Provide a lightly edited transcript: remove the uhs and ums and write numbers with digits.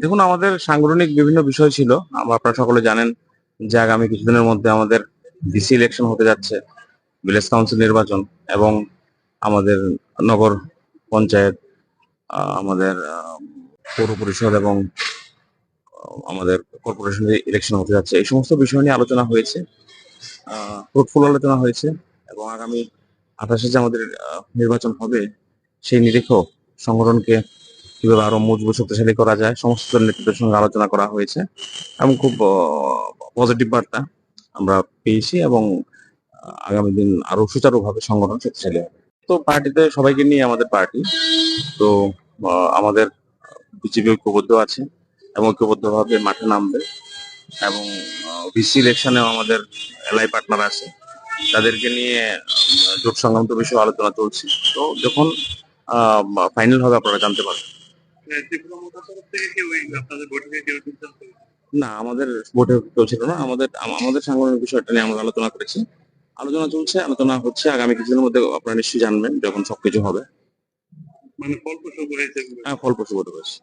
দেখুন, আমাদের সাংগঠনিক বিভিন্ন বিষয় ছিল। আপনারা সকলে জানেন যে আগামী কিছুদিনের মধ্যে আমাদের ডিসি ইলেকশন হতে যাচ্ছে, ভিলেজ কাউন্সিল নির্বাচন এবং আমাদের নগর পঞ্চায়েত, আমাদের পৌর পরিষদ এবং আমাদের কর্পোরেশনের ইলেকশন হতে যাচ্ছে। এই সমস্ত বিষয় নিয়ে আলোচনা হয়েছে, ফ্রুটফুল আলোচনা হয়েছে এবং আগামী ২৮ যে আমাদের নির্বাচন হবে সেই নিরিখেও সংগঠনকে কিভাবে আরো মজবুত শক্তিশালী করা যায় সমস্ত নেতৃত্বের সঙ্গে আলোচনা করা হয়েছে এবং খুব পজিটিভ বার্তা আমরা পেয়েছি এবং আগামী দিন আরো সুচারুভাবে সংগঠন শক্তিশালী হবে। তো পার্টিতে সবাইকে নিয়ে আমাদের পার্টি, তো আমাদের বিজেপি ঐক্যবদ্ধ আছে এবং ঐক্যবদ্ধভাবে মাঠে নামবে এবং ভিসি ইলেকশনেও আমাদের এলআই পার্টনার আছে, তাদেরকে নিয়ে জোট সংক্রান্ত বিষয়ে আলোচনা চলছে। তো যখন ফাইনাল হবে আপনারা জানতে পারবেন। না, আমাদের ভোটে কেউ ছিল না। আমাদের সাংগঠনিক বিষয়টা নিয়ে আমরা আলোচনা করেছি। আলোচনা চলছে, আলোচনা হচ্ছে। আগামী কিছুদিনের মধ্যে আপনারা নিশ্চয়ই জানবেন যখন সবকিছু হবে। মানে ফলপ্রসূ হয়েছে। হ্যাঁ, ফলপ্রসূ হতে পেরেছে।